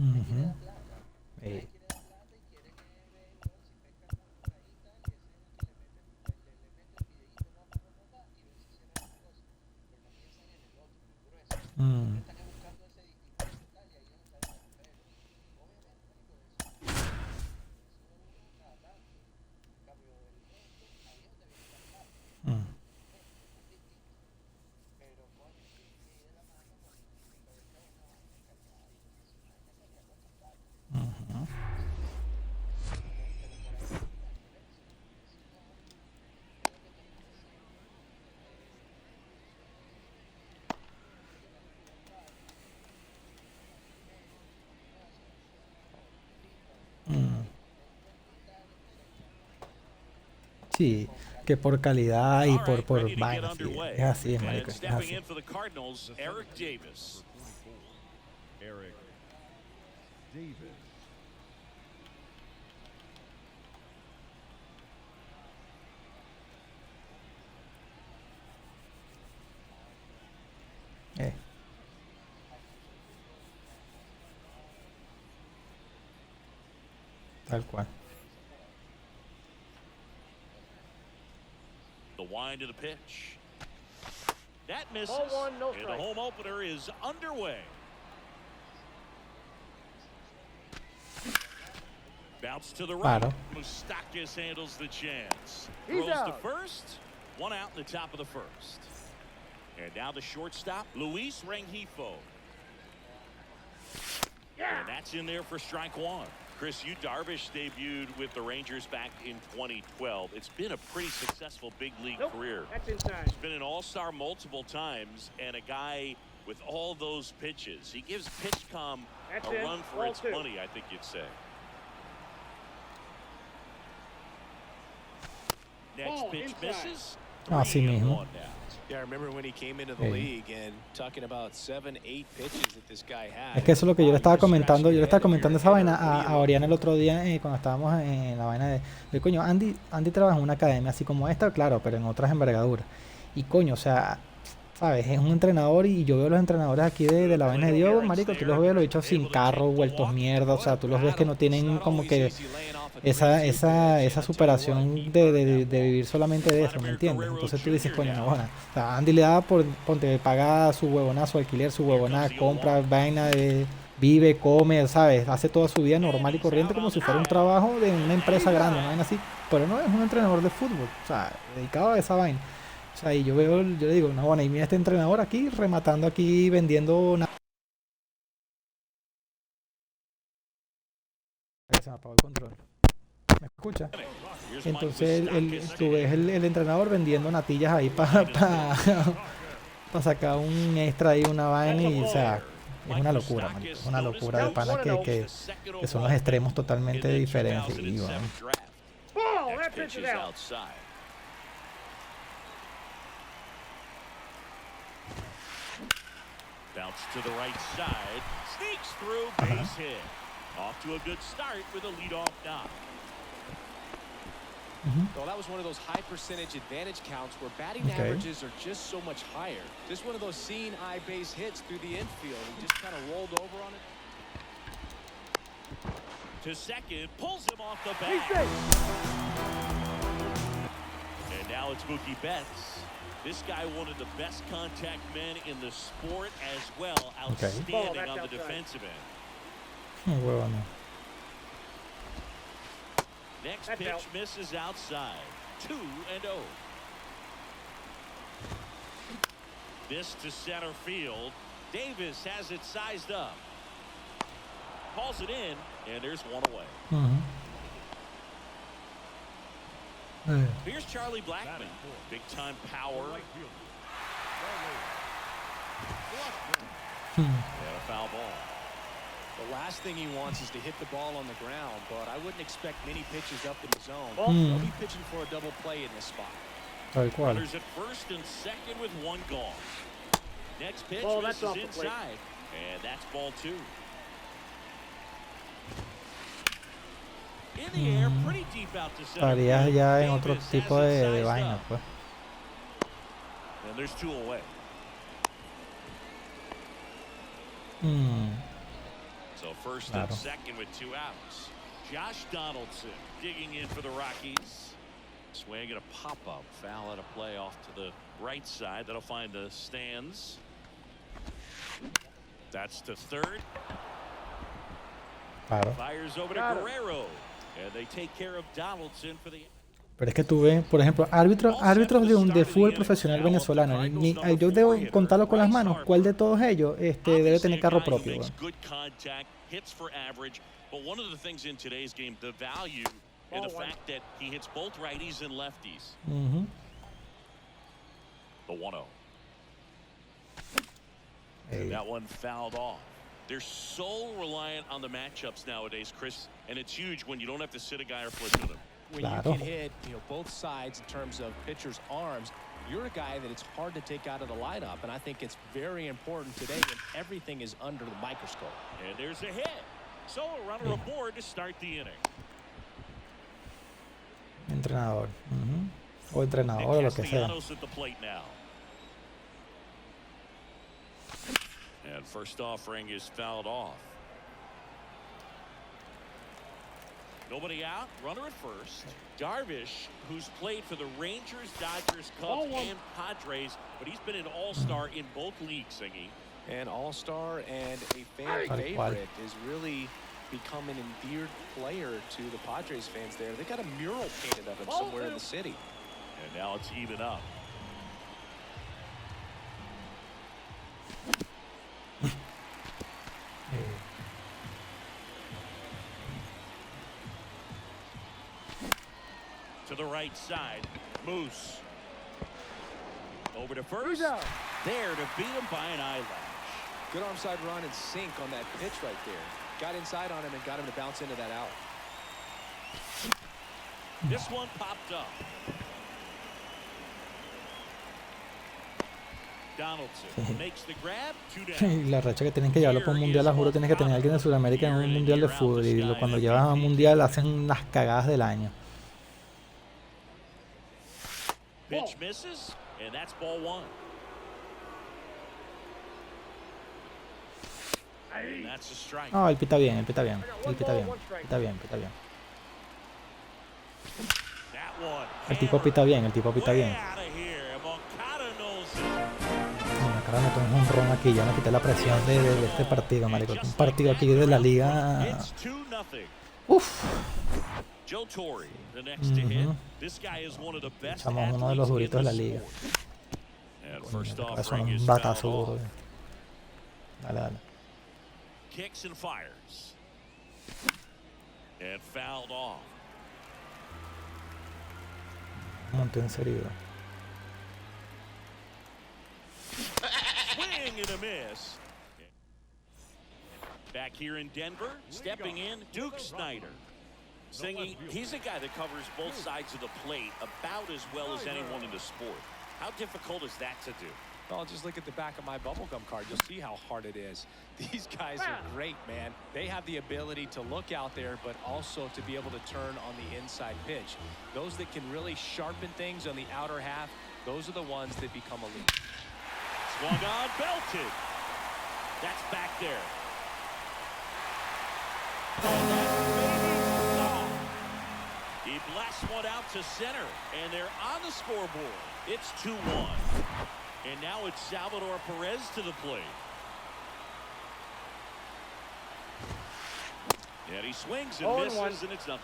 Ujú. Eh, mm, mm, ujú. Mm. Sí, que por calidad y All right, por ready to get vaina, sí, es underway. así, es marico, And es stepping así. in for the Cardinals, Eric Davis. Eric Davis. Eh, tal cual. The wind to the pitch. That misses. Ball one, no And the strike. home opener is underway. Bounce to the right. Claro. Moustakis handles the chance. He's Throws to out. first. One out in the top of the first. And now the shortstop, Luis Rengifo. Yeah. And that's in there for strike one. Chris, you Darvish debuted with the Rangers back in 2012. It's been a pretty successful big league Nope, career. that's inside. He's been an all-star multiple times and a guy with all those pitches. He gives PitchCom That's a it. run for Ball its two. money, I think you'd say. Next Ball pitch inside. misses. Así 3-1 mismo. now. Yeah, I remember when he came into the league and talking about 7, 8 pitches that this guy had. Es que eso es lo que yo le Wow, estaba you're just comentando. scratching Yo le your estaba head if comentando you're esa a vaina hitter. What do a you look Oriana el otro día cuando estábamos en la vaina de coño, Andy trabaja en una academia así como esta, claro, pero en otras envergaduras. Y coño, o sea, ¿sabes? Es un entrenador y yo veo los entrenadores aquí de la vaina de Dios, marico, tú los ves, los bichos sin carro, vueltos mierda, o sea, tú los ves que no tienen como que esa superación de vivir solamente de eso, ¿me entiendes? Entonces tú dices, coño, no, bueno, o sea, Andy le da por, ponte, paga su huevona, su alquiler, su huevona, compra, vaina, vive, come, ¿sabes? Hace toda su vida normal y corriente como si fuera un trabajo de una empresa grande, una vaina así, pero no, es un entrenador de fútbol, o sea, dedicado a esa vaina. O sea, y yo veo, yo le digo, no, bueno, y mira este entrenador aquí, rematando aquí, vendiendo nada. Se me apagó el control. ¿Me escucha? Here's Mike Entonces Moustakas tú ves today. el entrenador vendiendo natillas ahí para sacar un extra ahí, una vaina y, o sea, es una locura, marico, es una locura de pana que son los extremos totalmente diferentes. Y, bueno, Ball, Next that pitch pitch is is out. outside. Bounce to the right side. Sneaks through, base hit. Off to a good start with a leadoff knock. Well, that was one of those high percentage advantage counts where batting Okay. averages are just so much higher. Just one of those seeing eye base hits through the infield. He just kind of rolled over on it. To second, pulls him off the He's bat. safe. And now it's Mookie Betts. This guy one of the best contact men in the sport as well. Outstanding Ball, that's on the outside. defensive end. un huevo no. Next That's pitch out. misses outside. 2-0. This to center field. Davis has it sized up. Calls it in, and there's one away. Ujú. Here's Charlie Blackmon. Big time power. Right fielder. And a foul ball. The last thing he wants is to hit the ball on the ground, but I wouldn't expect many pitches up in the zone. Ball. He'll be pitching for a double play in this spot. Tal cual. Runners at first and second with one gone. Next pitch Ball, that's misses off the plate. inside. And that's ball two. In the air, pretty deep out to center Estarías field. ya en otro Davis tipo has it de sized vaina, up. pues. And there's two away. Mm. So first Claro. and second with 2 outs. Josh Donaldson digging in for the Rockies. Swing and a pop-up. Foul out of play off to the right side. That'll find the stands. That's to third. Claro. Fires over to Guerrero. And they take care of Donaldson for the... Pero es que tú ves, por ejemplo, árbitros de fútbol profesional venezolano. Yo debo contarlo con las manos. ¿Cuál de todos ellos debe tener carro propio? Bueno? But one of the things in today's game, the value and the fact that he hits both righties and lefties. The 1-0. Hey. That one fouled off. They're so reliant on the matchups nowadays, Chris, and it's huge when you don't have to sit a guy or flip to them. When you can hit, both sides in terms of pitchers' arms, you're a guy that it's hard to take out of the lineup, and I think it's very important today when everything is under the microscope. And there's a hit. So a runner aboard to start the inning. Entrenador. O entrenador o lo que sea. At the plate now. And first offering is fouled off. Nobody out. Runner at first. Darvish, who's played for the Rangers, Dodgers, Cubs, and Padres, but he's been an all-star in both leagues, Singy. An all-star and a fan favorite is really become an endeared player to the Padres fans there. They got a mural painted of him somewhere in the city. And now it's even up. To the right side, Moose. Over to first. There to beat him by an eyelash. Good arm side run and sink on that pitch right there. Got inside on him and got him to bounce into that out. This one popped up. Donaldson makes the grab. 2 down. La racha que tienen que llevarlo por un mundial, la juro, tienes que tener a alguien de Sudamérica en un mundial de fútbol. Y cuando llevas a un mundial hacen unas cagadas del año. Pitch misses, and that's ball 1. And that's a strike. No, él pita bien, él pita bien. Él pita bien, pita bien, pita bien. That one. El tipo pita bien, el tipo pita bien. Way out of here. Moncada knows it. Me acaba de meter un jonrón aquí, ya me quité la presión de este partido, marico. Un partido aquí de la Liga. It's 2-0. Uf. Joe Torre, the next to hit. This guy is one of the best Echamos uno de los athletes duritos de la in the liga. sport. And first Eso offering es is un fouled batazo off. duro. Dale, dale. Kicks and fires. And fouled off. Monté en serio. Swing and a miss. Back here in Denver, stepping in, Duke Snyder. Singing, he's a guy that covers both sides of the plate about as well as anyone in the sport. How difficult is that to do? Well, just look at the back of my bubblegum card. You'll see how hard it is. These guys are great, man. They have the ability to look out there, but also to be able to turn on the inside pitch. Those that can really sharpen things on the outer half, those are the ones that become elite. Swung on, belted. That's back there. He blasts one out to center, and they're on the scoreboard. It's 2-1. And now it's Salvador Perez to the plate. And he swings and misses, and it's 0-1.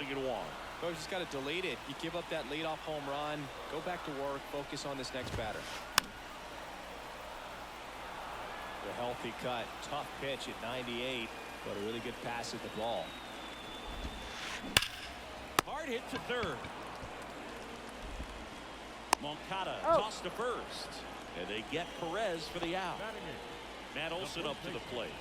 Coach just got to delete it. You give up that leadoff home run, go back to work, focus on this next batter. The healthy cut, tough pitch at 98, but a really good pass at the ball. Hard hit to third. Moncada tossed to first. And they get Perez for the out. Matt Olson up to the plate.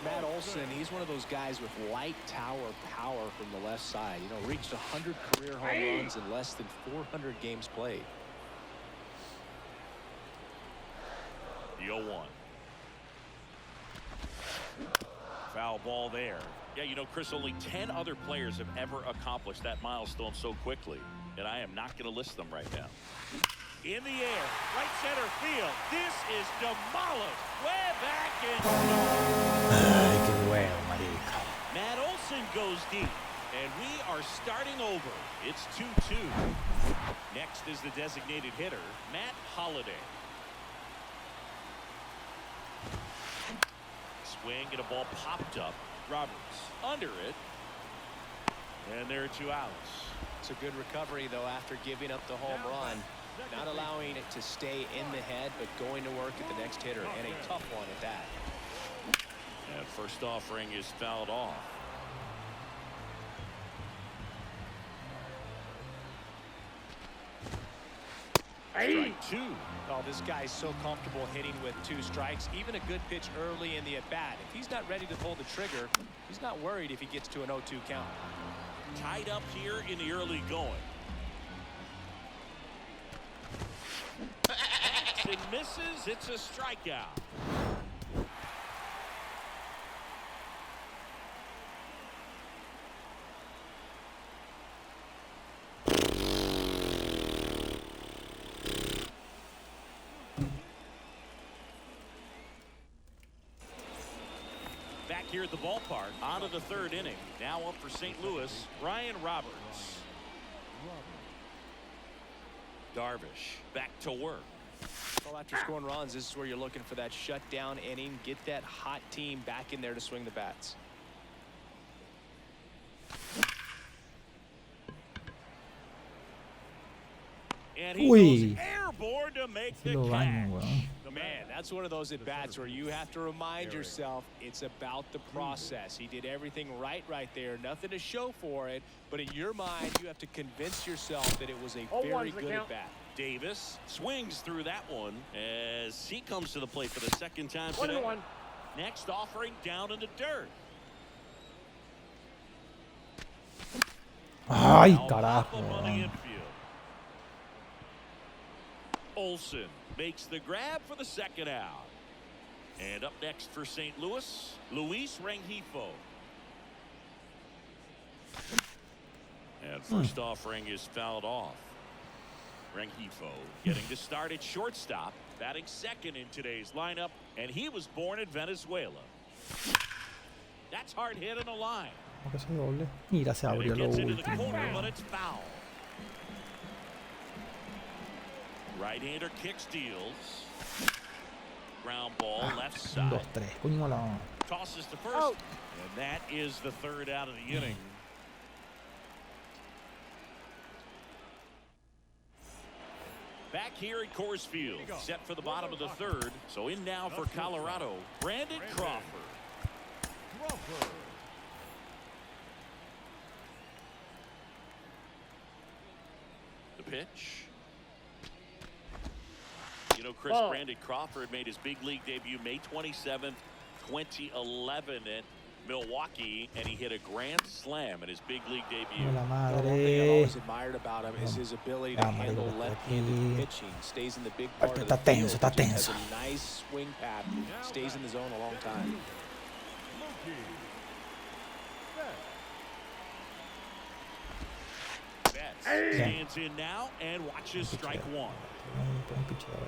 Matt Olson, he's one of those guys with light tower power from the left side. You know, reached 100 career home runs in less than 400 games played. The 0-1. Foul ball there. Yeah, you know, Chris, only 10 other players have ever accomplished that milestone so quickly, and I am not going to list them right now. In the air, right center field. This is demolished. Way back in. Ay, qué huevo, marica. Matt Olson goes deep. And we are starting over. It's 2-2. Next is the designated hitter, Matt Holliday. Swing and a ball popped up. Roberts under it. And there are 2 outs. It's a good recovery, though, after giving up the home run. Not allowing it to stay in the head, but going to work at the next hitter. And a tough one at that. And first offering is fouled off. Strike 2. Oh, this guy's so comfortable hitting with 2 strikes. Even a good pitch early in the at-bat. If he's not ready to pull the trigger, he's not worried if he gets to an 0-2 count. Tied up here in the early going. It misses. It's a strikeout. Back here at the ballpark, on to the 3rd inning. Now up for St. Louis, Ryan Roberts. Darvish back to work. Well, after scoring runs, this is where you're looking for that shutdown inning. Get that hot team back in there to swing the bats. And he goes airborne to make the Lo catch. baño, weón. Man, that's one of those at-bats where you have to remind yourself it's about the process. He did everything right there. Nothing to show for it. But in your mind, you have to convince yourself that it was a very good at-bat. Davis swings through that one as he comes to the plate for the 2nd time today. Next offering down in the dirt. Ay, Now carajo. Papa on the weón. infield. Olson makes the grab for the 2nd out. And up next for St. Louis, Luis Rengifo. And first offering is fouled off. Rengifo getting to start at shortstop, batting 2nd in today's lineup, and he was born in Venezuela. That's hard hit in the line. Como que se doble. Mira, se And abrió it lo gets into the último. corner, but weón. it's foul. Right-hander kick steals. Ground ball left 1, 2, side. 3. Coño la. Tosses to first. And that is the 3rd out of the inning. Back here at Coors Field, set for the bottom of the 3rd. So in now for Colorado, Brandon Crawford. The pitch. You know, Chris, Brandon Crawford made his big league debut May 27th, 2011 at Milwaukee, and he hit a grand slam in his big league debut. La One thing I've madre. always admired about him is his ability to handle left-handed pitching. Stays in the big part of the Está tenso, field. está Just has tenso. a nice swing path. Stays in the zone a long time. Betts stands in now and watches strike 1. Un pichador.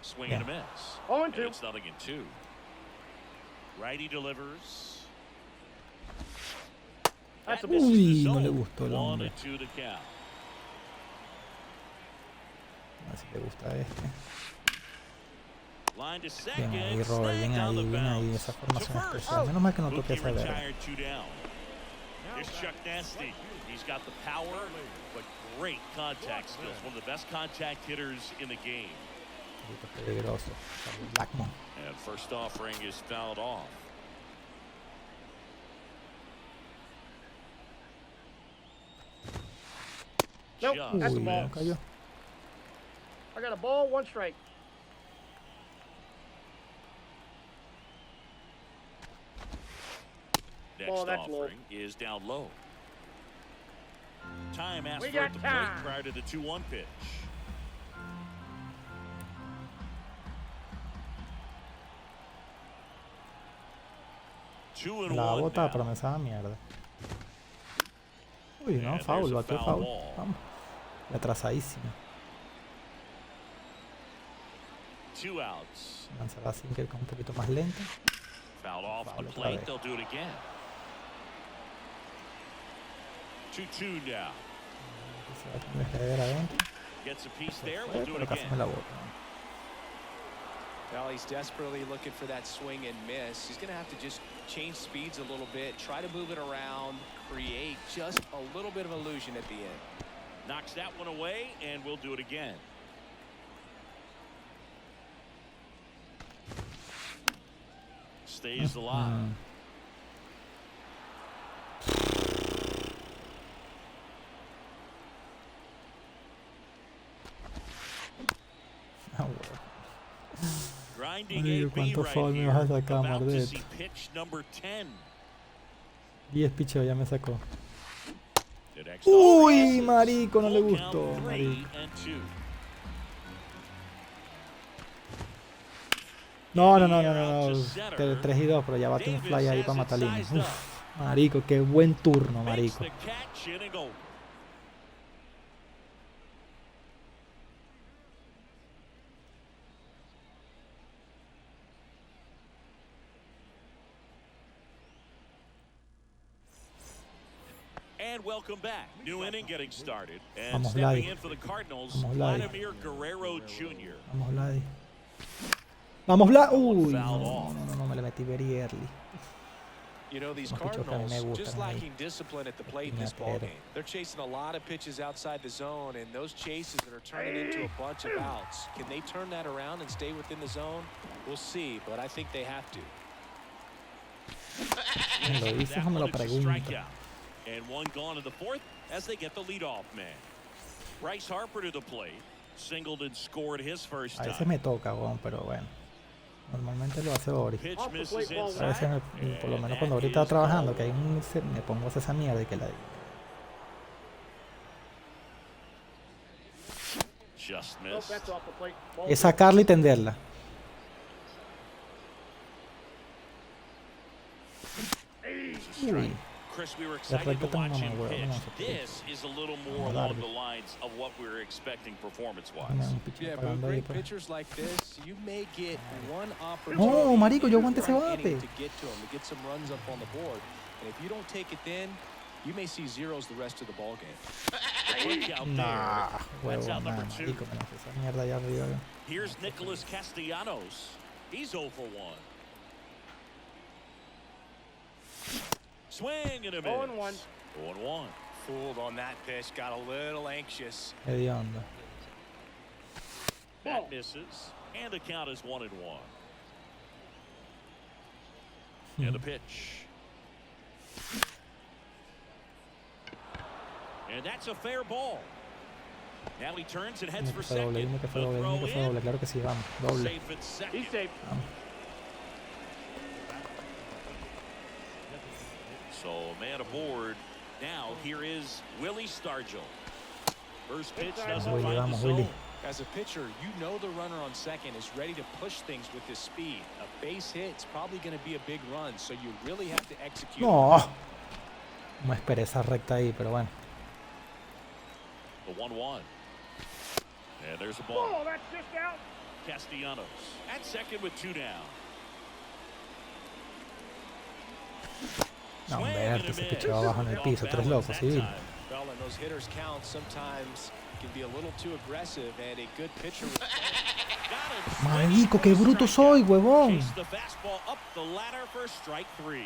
Swing and a miss. And it's 0-2. Righty delivers. That misses the Uy, no le zone. gustó el hombre. 1-2 to count. A ver si le gusta este. Line to Bien second. ahí, Robert. Bien Snagged ahí, on the bien ahí. bounce. Esa To formación first. especial. Menos mal que no toque Mookie esa verga. retired 2 down. Here's Chuck Nasty. He's got the power, but great contact skills. One of the best contact hitters in the game. Peligroso. Blackmon. And first offering is fouled off. Nope, Just that's a Uy, ball. no cayó. I got a ball, 1 strike. Next Oh, that's low. offering is down low. Time asked We for at got the plate time. prior to the 2-1 pitch. Two and La one bota now. promesa mierda. Uy, no, And foul, there's a batió foul foul. ball. Vamos. Y atrasadísimo. 2 outs. Lanzar la sinker con un poquito más lenta. Fouled off the Foul otra plate. vez. They'll do it again. 2-2 now. Se va a tener que ver adentro. Gets a piece there. We'll do Pero it casi again. me la bota. Well, he's desperately looking for that swing and miss. He's going to have to just change speeds a little bit, try to move it around, create just a little bit of illusion at the end. Knocks that one away, and we'll do it again. Stays alive. Ah, huevo. Grinding Amigo, AB ¿cuánto right foul me here. vas a sacar, About to Mardet? see pitch number 10. 10 picheo, ya me sacó. The next ball Uy, misses. marico, no le Full gustó, count, 3 marico. and 2. No, no, no, no, no, no. 3 y 2, pero ya bate un fly ahí para matar líneas. Uf, marico, qué buen turno, Makes marico. the catch in and go. And welcome back. New inning getting started. And Vamos, stepping Vladi. in for the Cardinals, Vamos, Vladi. Vladimir Guerrero Jr. Vamos, Vladi. Vamos, Vladi. Uy, Foul no, off. no, no, no, me le metí very early. You know, these Unos pichos que a mí me Cardinals gustan just ahí. lacking discipline at the plate in this Piñatero. ball game. They're chasing a lot of pitches outside the zone, and those chases that are turning into a bunch of outs. Can they turn that around and stay within the zone? We'll see, but I think they have to. Me lo dices o me lo preguntas. And one gone in the fourth as they get the leadoff man. Bryce Harper to the plate. Singled and scored his first A veces time. me toca, weón, pero bueno. Normalmente lo hace Ori. Pitch Off the misses plate, ball A veces, inside. por lo menos And cuando that ahorita is trabajando, called. que hay me pongo a hacer esa mierda y que la... Just Nope, missed. that's off the plate. Ball Es sacarla y tenderla. Uy, Chris, we were excited to recta tengo watch una him hueva, pitch. no sé por qué. This is a little more Vamos a along darle. the lines of what we were expecting me performance-wise. da un pichón Yeah, but pagando ahí, great pues. pitchers like this, you may get one opportunity. No, marico, yo in aguanté ese one bate. inning to get to him, to get some runs up on the board. And if you don't take it then, you may see zeros the rest of the ball game. Look out Nah, there. That's huevo, out nada, number 2. marico, me lancé esa mierda allá arriba. Here's Nicholas Castellanos. He's 0 for 1. Swing and a miss. 0-1. 0-1. Fooled on that pitch, got a little anxious. Hediondo. That misses. And the count is 1-1. And the pitch. And that's a fair ball. Now he turns and heads Dime for que fue doble, second. dime que fue The doble, throw dime que fue in. doble. Claro que sí, vamos. Doble. Safe at second. He's safe. Vamos. So a man aboard. Now here is Willie Stargell. First pitch doesn't Willie, find the vamos, zone. Willie. As a pitcher, you know the runner on second is ready to push things with his speed. A base hit's probably going to be a big run, so you really have to execute. No. No esperé esa recta ahí, pero bueno. The 1-1. And there's a ball. Oh, that's just out. Castellanos at second with 2 down. No, Swing Humberto, and a ese miss. picheo abajo en el piso, Off tres balance locos, that civil. time. Well, and those hitters count sometimes can be a little too aggressive, and a good pitcher will Got him. Marico, qué bruto soy, huevón. Chase the fastball up the ladder for strike 3.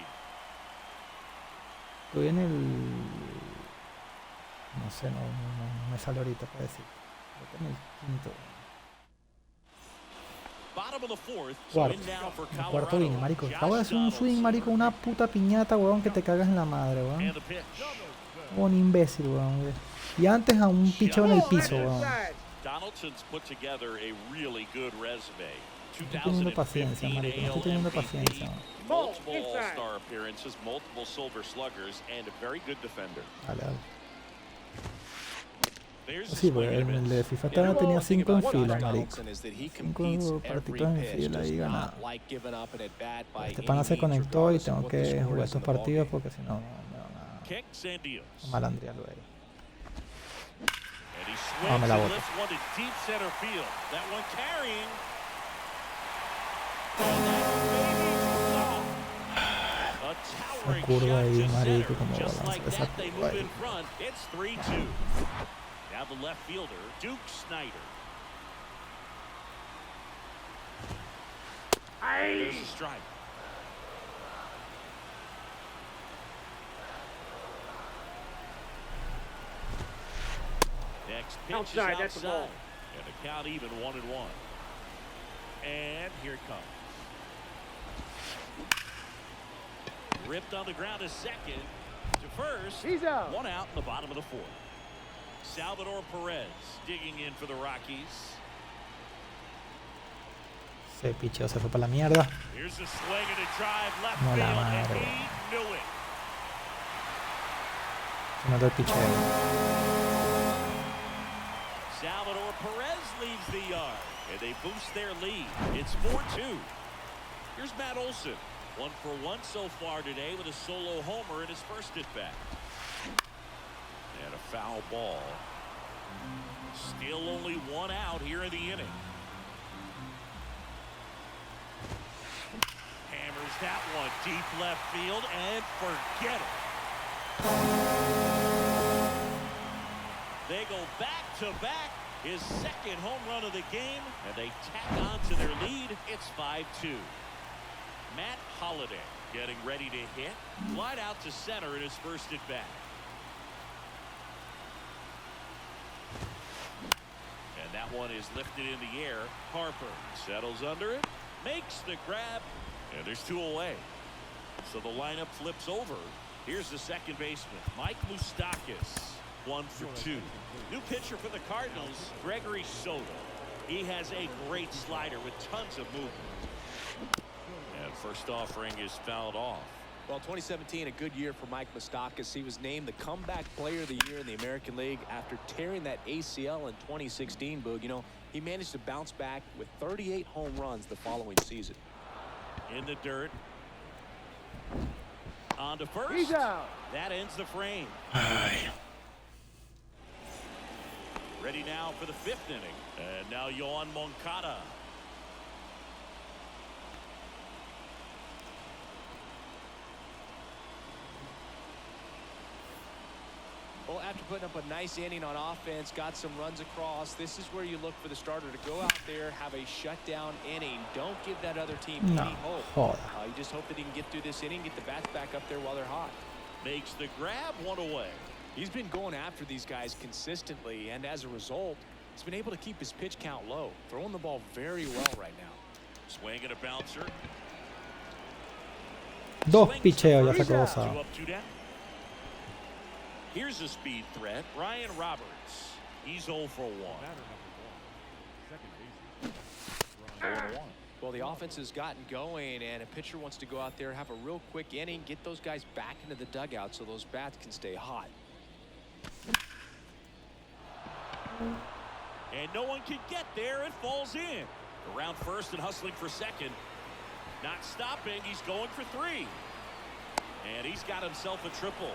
Estoy en el... No sé, no me sale ahorita para decir. Creo que en el quinto. Bottom of the fourth. So Cuarto. in now for En el cuarto Colorado. inning, marico. Josh Acabo de hacer un swing, Donaldson. marico, una puta piñata, huevón, que te cagas en la madre, And huevón. the pitch. Un imbécil, huevón. Y antes a un picheo en el Oh, that's piso, huevón. inside. Donaldson's put together a really good resume. Estoy teniendo paciencia, 2015 marico. No estoy AL teniendo MVP, paciencia. multiple Inside. All-Star appearances, multiple Silver Sluggers, and a very good defender. Dale, dale. There's the Sí, swing pues and a en el de miss. FIFA The other tenía thing 5 en about fila, Josh marico. Donaldson is that he 5 competes every partidos en pitch, fila does y not ganaba. like giving up an at-bat by Este any pana se means, conectó y regardless of tengo what the que score jugar is estos in the ball partidos game. porque si no, me van Kicks and deals. a malandrear luego. And he Ah, me swings la and boto. lifts one to deep center field. That one carrying. And that baby's gone. A towering curva shot ahí, to marico, center. como Just lanza like esa that, they curva move ahí. in front. It's 3-2. Now the left fielder, Duke Snyder. There's a strike. Next pitch Outside, is that's the ball. outside. And the count even 1-1. And here it comes. Ripped on the ground to second. To first. He's out. One out in the bottom of the fourth. Salvador Perez digging in for the Rockies. Ese picheo se fue para la mierda. Here's a swing and a drive left No field, la and madre. he knew it. Se nota el picheo. Salvador Perez leaves the yard, and they boost their lead. It's 4-2. Here's Matt Olson. 1 for 1 so far today with a solo homer in his first at bat. And a foul ball. Still only one out here in the inning. Hammers that one deep left field and forget it. They go back to back. His second home run of the game, and they tack on to their lead. It's 5-2. Matt Holliday getting ready to hit. Flied out to center in his first at bat. And that one is lifted in the air. Harper settles under it, makes the grab, and there's 2 away. So the lineup flips over. Here's the second baseman, Mike Moustakas. 1 for 2. New pitcher for the Cardinals, Gregory Soto. He has a great slider with tons of movement. And first offering is fouled off. Well, 2017, a good year for Mike Moustakas. He was named the comeback player of the year in the American League after tearing that ACL in 2016, Boog. You know, he managed to bounce back with 38 home runs the following season. In the dirt. On to first. He's out. That ends the frame. Ready now for the 5th inning. And now Yohan Moncada. Well, after putting up a nice inning on offense, got some runs across, this is where you look for the starter to go out there, have a shutdown inning. Don't give that other team No, any hope. joda. You just hope that he can get through this inning, get the bats back up there while they're hot. Makes the grab, 1 away. He's been going after these guys consistently, and as a result, he's been able to keep his pitch count low, throwing the ball very well right now. Swing and a bouncer. Dos Swings picheos ya to esa first. 2 cosa. up, 2 down. Here's a speed threat, Ryan Roberts. He's 0 for 1. Second baseman. Well, the offense has gotten going, and a pitcher wants to go out there, have a real quick inning, get those guys back into the dugout so those bats can stay hot. And no one can get there. It falls in. Around first and hustling for second. Not stopping. He's going for 3. And he's got himself a triple.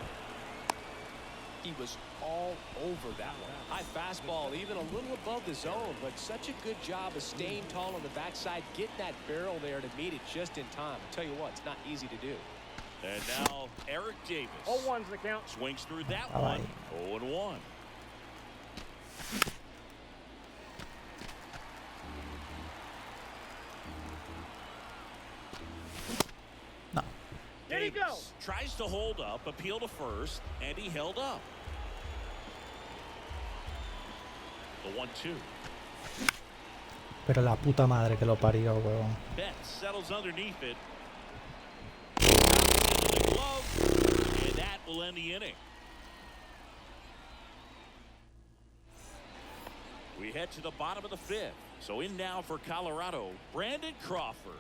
He was all over that one. High fastball, even a little above the zone, but such a good job of staying tall on the backside, getting that barrel there to meet it just in time. I tell you what, it's not easy to do. And now Eric Davis. 0-1's the count. Swings through that All one. right. 0-1. No. There you go. Davis tries to hold up, appeal to first, and he held up. The 1-2. Pero la puta madre que lo parió, huevón. Betts settles underneath it. Into the glove, and that will end the inning. We head to the bottom of the 5th. So in now for Colorado, Brandon Crawford.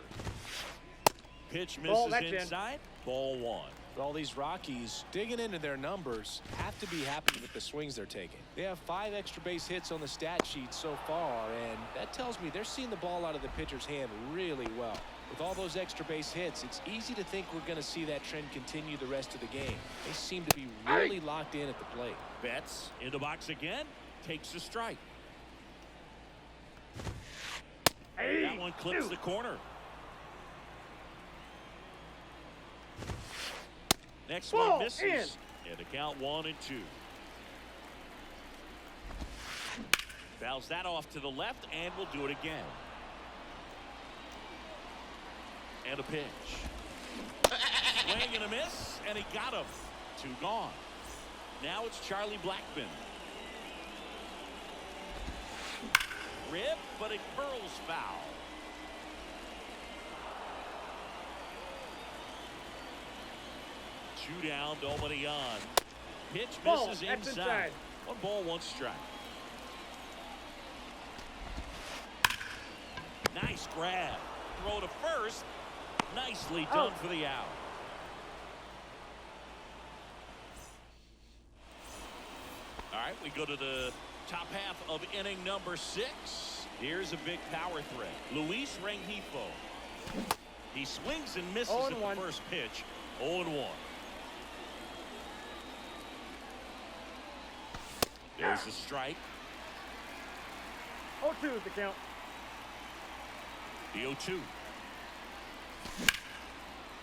Pitch Ball, misses that's in. inside. Ball 1. All these Rockies digging into their numbers have to be happy with the swings they're taking. They have 5 extra base hits on the stat sheet so far, and that tells me they're seeing the ball out of the pitcher's hand really well. With all those extra base hits, it's easy to think we're going to see that trend continue the rest of the game. They seem to be really locked in at the plate. Betts in the box again. takes a strike. Hey, That one clips the corner. Next one Ball misses. And the count 1-2. Fouls that off to the left, and we'll do it again. And a pitch. Swing and a miss, and he got him. 2 gone. Now it's Charlie Blackmon. Rip, but it curls foul. Two down, nobody on. Pitch Ball, misses that's inside. inside. 1 ball, 1 strike. Nice grab. Throw to first. Nicely done for the out. All right, we go to the top half of inning number 6. Here's a big power threat. Luis Rengifo. He swings and misses at the first pitch. 0-1. There's the strike. 0-2 is the count. The 0-2.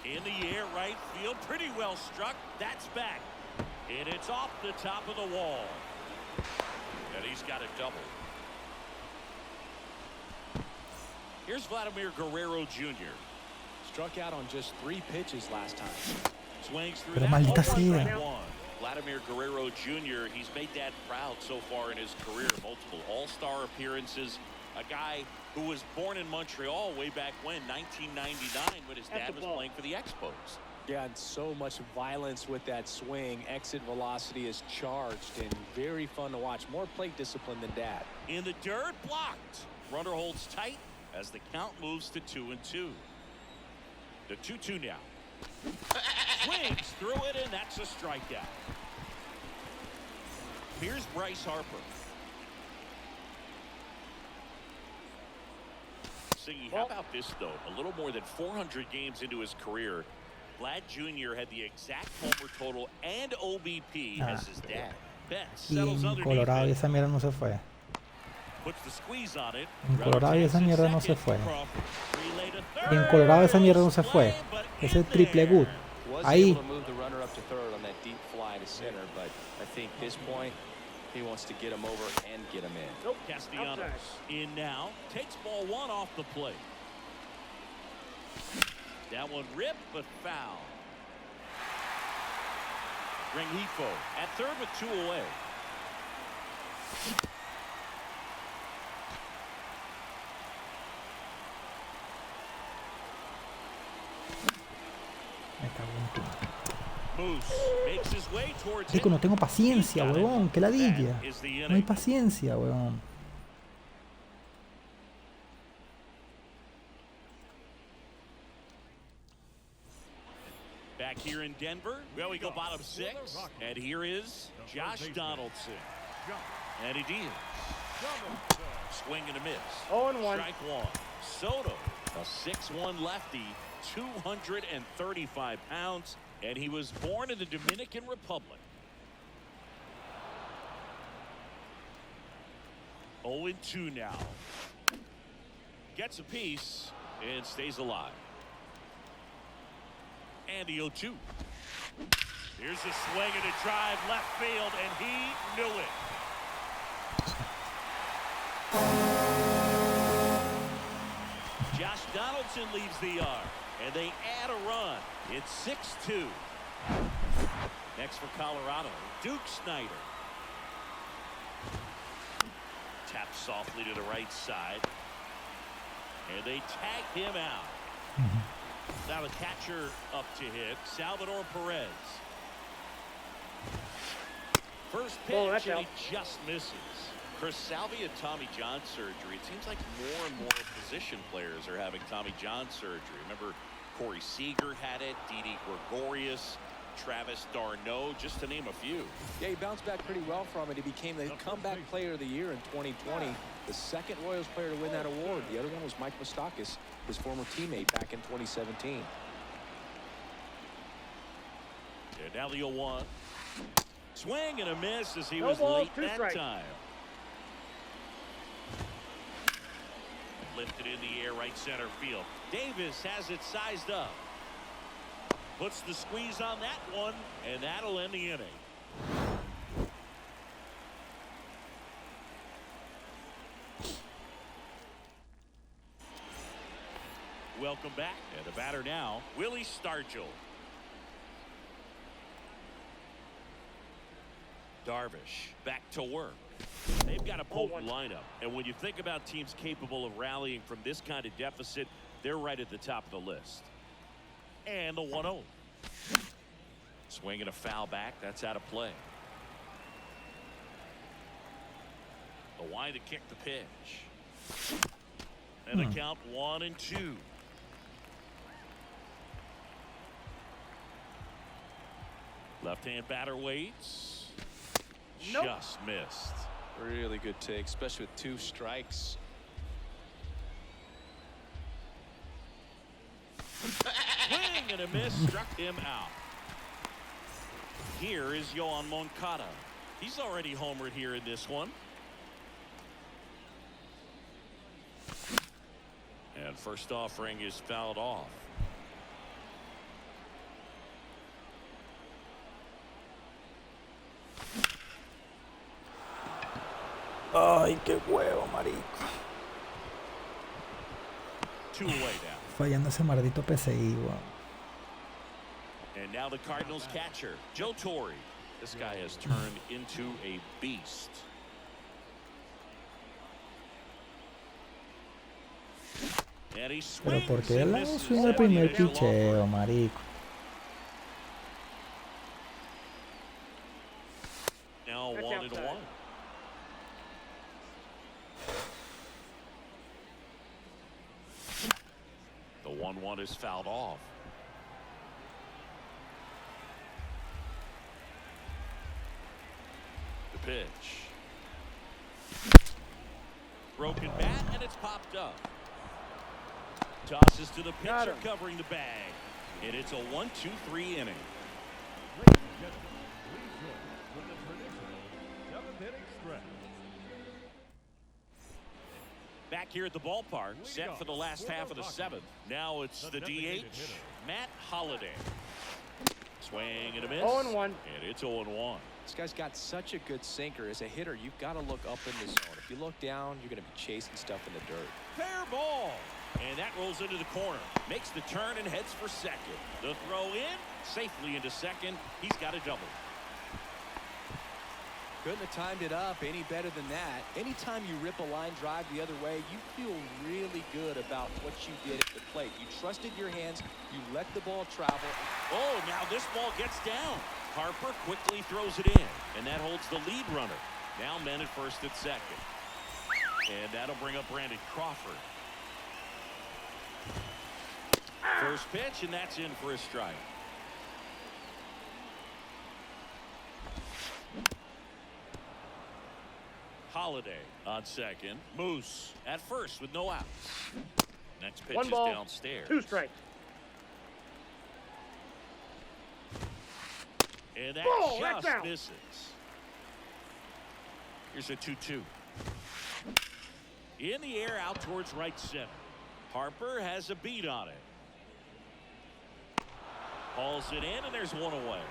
In the air, right field. Pretty well struck. That's back. And it's off the top of the wall. And he's got a double. Here's Vladimir Guerrero Jr. Struck out on just 3 pitches last time. Swings through Pero that. maldita 0-1. sea. Vladimir Guerrero Jr. He's made Dad proud so far in his career. Multiple all-star appearances. A guy who was born in Montreal way back when, 1999, when his dad was playing for the Expos. Yeah, and so much violence with that swing. Exit velocity is charged and very fun to watch. More plate discipline than Dad. In the dirt, blocked. Runner holds tight as the count moves to 2-2. The 2-2 now. Swings through it, and that's a strikeout. Here's Bryce Harper. Singy, how about this, though? A little more than 400 games into his career, Vlad Jr. had the exact homer total and OBP as his dad. Betts Y settles en underneath Colorado y it, esa mierda no se fue. puts the squeeze on it. En Colorado esa Runner mierda no takes se it fue. to Crawford. Relay to Y en third. Colorado esa mierda no se Close fue. play, but Ese in triple there. good. Was Ahí. able to move the runner up to third on that deep fly to center, but I think this point he wants to get him over and get him in. Nope. Castellanos Outside. in now. Takes ball 1 off the plate. That one ripped, but foul. Rengifo at third with 2 away. Me cago en tu. Moose makes his way towards Chico, no it. tengo paciencia, He's got it. huevón. Qué ladilla. That is the No hay inning. paciencia, huevón. Back here in Denver, well, we go bottom 6, and here is Josh Donaldson. And he deals. Swing and a miss. 0-1. Strike 1. Soto, a 6'1 lefty, 235 pounds, and he was born in the Dominican Republic. 0-2 now. Gets a piece and stays alive. And the 0-2. Here's a swing and a drive left field, and he knew it. Josh Donaldson leaves the yard, and they add a run. It's 6-2. Next for Colorado, Duke Snyder. Taps softly to the right side, and they tag him out. Now the catcher up to hit, Salvador Perez. First Oh, pitch, that's and out. he just misses. Chris Salvi had Tommy John surgery. It seems like more and more position players are having Tommy John surgery. Remember, Corey Seager had it, Didi Gregorius, Travis d'Arnaud, just to name a few. Yeah, he bounced back pretty well from it. He became the comeback player of the year in 2020. The second Royals player to win that award. The other one was Mike Moustakas, his former teammate back in 2017. And now the 0-1. Swing and a miss as he No was ball, late 2 that strikes. time. Lifted in the air, right center field. Davis has it sized up. Puts the squeeze on that one, and that'll end the inning. Welcome back. And the batter now, Willie Stargell. Darvish back to work. They've got a potent lineup. And when you think about teams capable of rallying from this kind of deficit, they're right at the top of the list. And the 1-0. Swinging a foul back. That's out of play. The wind to kick the pitch. And the count 1-2. Left-hand batter waits. Nope. Just missed. Really good take, especially with 2 strikes. Swing and a miss. Struck him out. Here is Yoan Moncada. He's already homered here in this one. And first offering is fouled off. Ay, qué huevo, marico. 2 away now. Fallando ese maldito PCI, weón. And now the Cardinals catcher, Joe Torre. This guy has turned into a beast. And he Pero swings ¿por qué and la misses. swing el primer It's a long picheo, run. marico? Now That's 1-1. outside. The 1-1 is fouled off. The pitch. Broken bat, and it's popped up. Tosses to the Got pitcher him. covering the bag. And it's a 1-2-3 inning. Back here at the ballpark, set for the last half of the 7th. Now it's the DH, Matt Holliday. Swing and a miss. 0-1. And it's 0-1. This guy's got such a good sinker. As a hitter, you've got to look up in the zone. If you look down, you're going to be chasing stuff in the dirt. Fair ball. And that rolls into the corner. Makes the turn and heads for second. The throw in, safely into second. He's got a double. Couldn't have timed it up any better than that. Anytime you rip a line drive the other way, you feel really good about what you did at the plate. You trusted your hands. You let the ball travel. Oh, now this ball gets down. Harper quickly throws it in. And that holds the lead runner. Now men at first and second. And that'll bring up Brandon Crawford. First pitch, and that's in for a strike. Holiday on second. Moose at first with no outs. Next pitch 1 is ball, downstairs. 2 strikes. And that Ball, that's just out. misses. Here's a 2-2. In the air out towards right center. Harper has a beat on it. Hauls it in, and there's 1 away.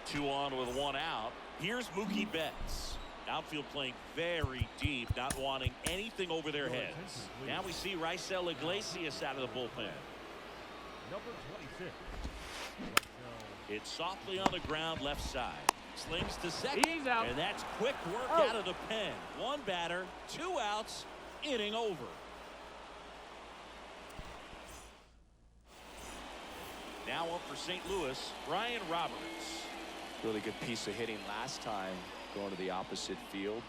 2 on with 1 out. Here's Mookie Betts. Outfield playing very deep, not wanting anything over their heads. Now we see Raisel Iglesias out of the bullpen. Number 26. It's softly on the ground left side. Slings to second. He's out. And that's quick work Oh. out of the pen. 1 batter, 2 outs, inning over. Now up for St. Louis, Brian Roberts. Really good piece of hitting last time, going to the opposite field.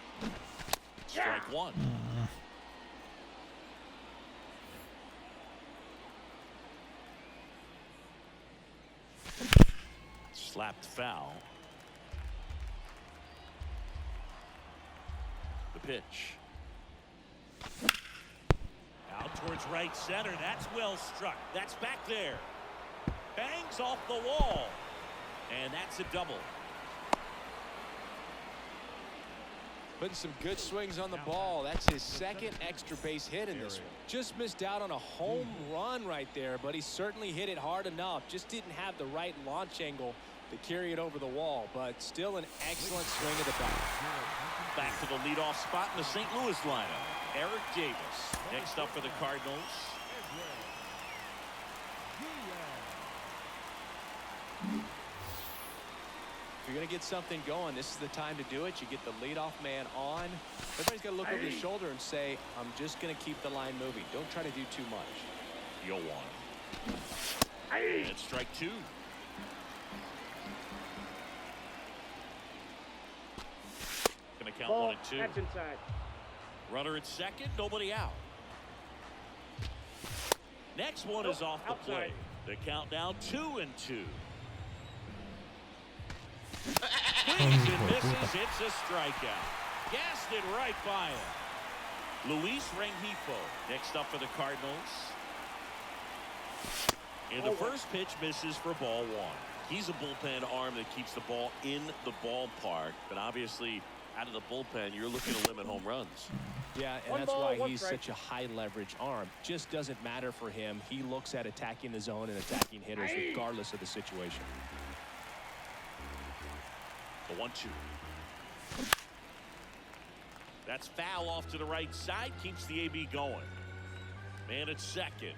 Strike 1. Slapped foul. The pitch. Out towards right center. That's well struck. That's back there. Bangs off the wall. And that's a double. Putting some good swings on the ball. That's his second extra base hit in this one. Just missed out on a home run right there, but he certainly hit it hard enough. Just didn't have the right launch angle to carry it over the wall, but still an excellent swing of the bat. Back to the leadoff spot in the St. Louis lineup. Eric Davis next up for the Cardinals. If you're going to get something going, this is the time to do it. You get the leadoff man on. Everybody's got to look over his shoulder and say, I'm just going to keep the line moving. Don't try to do too much. You'll want. And strike two. Going to count 1 and 2. That's inside. Runner at second, nobody out. Next one is off the plate. The count now 2 and 2. Swings and misses. It's a strikeout. Gassed it right by him. Luis Rengifo next up for the Cardinals. And the first pitch misses for ball 1. He's a bullpen arm that keeps the ball in the ballpark, but obviously out of the bullpen, you're looking to limit home runs. Yeah, and that's why he's such a high leverage arm. Just doesn't matter for him. He looks at attacking the zone and attacking hitters regardless of the situation. The 1-2. That's foul off to the right side. Keeps the AB going. Man at second.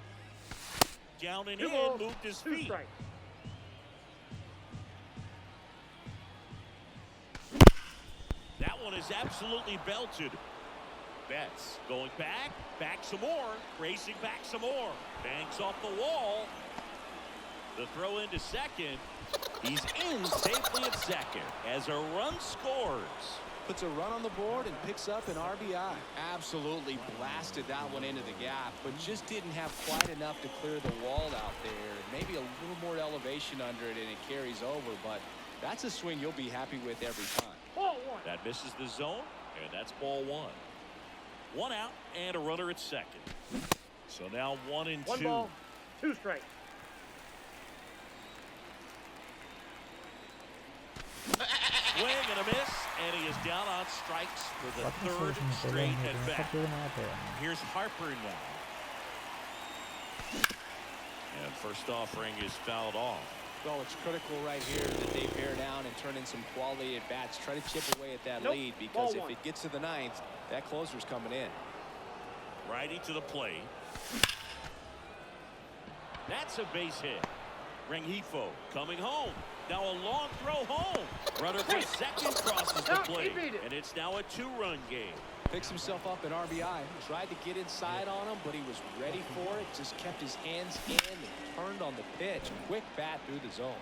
Down and in. Moved his feet. That one is absolutely belted. Betts going back. Back some more. Racing back some more. Banks off the wall. The throw into second. He's in safely at second as a run scores. Puts a run on the board and picks up an RBI. Absolutely blasted that one into the gap, but just didn't have quite enough to clear the wall out there. Maybe a little more elevation under it and it carries over, but that's a swing you'll be happy with every time. Ball 1. That misses the zone, and that's ball 1. 1 out and a runner at second. So now 1 and 2. 1 ball, 2 strikes. Swing and a miss, and he is down on strikes for the third straight at bat. Here's Harper now. And first offering is fouled off. Well, it's critical right here that they bear down and turn in some quality at bats. Try to chip away at that lead, because if it gets to the 9th, that closer's coming in. Righty to the plate. That's a base hit. Rengifo coming home. Now a long throw home. Runner for second crosses the plate. And it's now a 2-run game. Picks himself up an RBI. Tried to get inside on him, but he was ready for it. Just kept his hands in and turned on the pitch. Quick bat through the zone.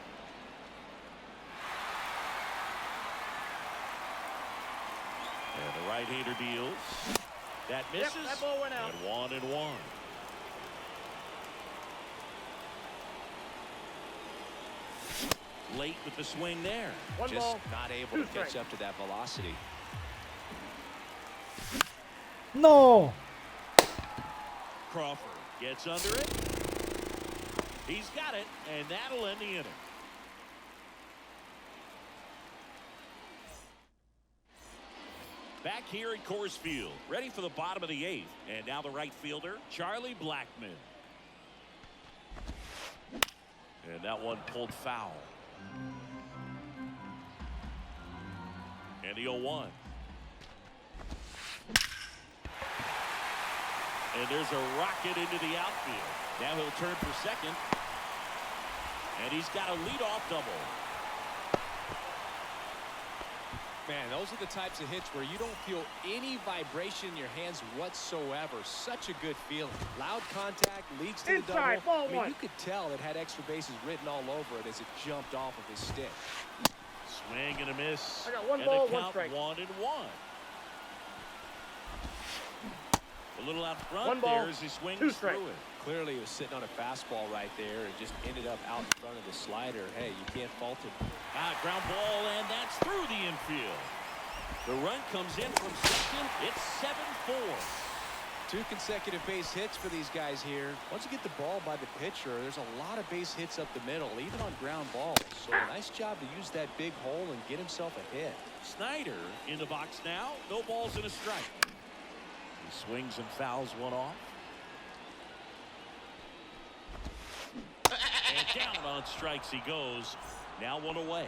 And the right-hander deals. That misses. Yep, that ball went out. And 1-1. Late with the swing there. 1 Just ball, not able 2 to catch strikes. up to that velocity. No. Crawford gets under it. He's got it, and that'll end the inning. Back here at Coors Field, ready for the bottom of the 8th. And now the right fielder, Charlie Blackmon. And that one pulled foul. And the 0-1. And there's a rocket into the outfield. Now he'll turn for second. And he's got a leadoff double. Man, those are the types of hits where you don't feel any vibration in your hands whatsoever. Such a good feeling. Loud contact leads to the Inside, double. ball I mean, 1. you could tell it had extra bases written all over it as it jumped off of his stick. Swing and a miss. I got 1 and ball, the 1 count strike. 1-1. A little out front 1 ball, there as he swings 2 strikes. through it. Clearly, he was sitting on a fastball right there and just ended up out in front of the slider. Hey, you can't fault it. Ground ball, and that's through the infield. The run comes in from second. It's 7-4. 2 consecutive base hits for these guys here. Once you get the ball by the pitcher, there's a lot of base hits up the middle, even on ground balls. So a nice job to use that big hole and get himself a hit. Snyder in the box now. No balls and a strike. He swings and fouls one off. And down on strikes he goes. Now 1 away.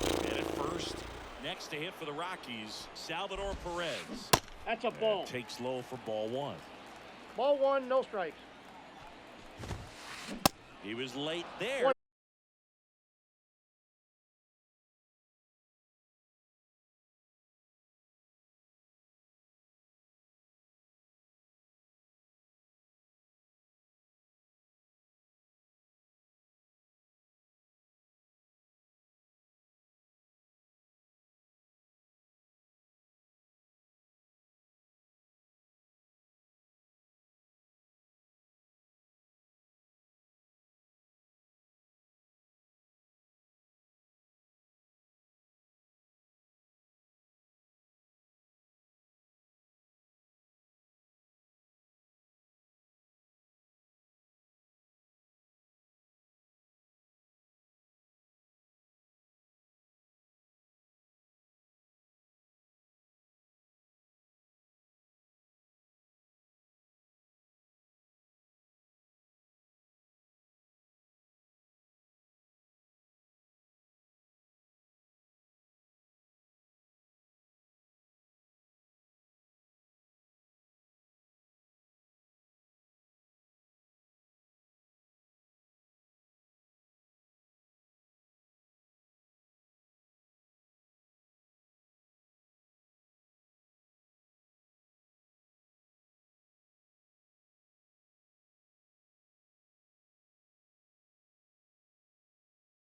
And at first, next to hit for the Rockies, Salvador Perez. That's a ball. Takes low for ball 1. Ball 1, no strikes. He was late there.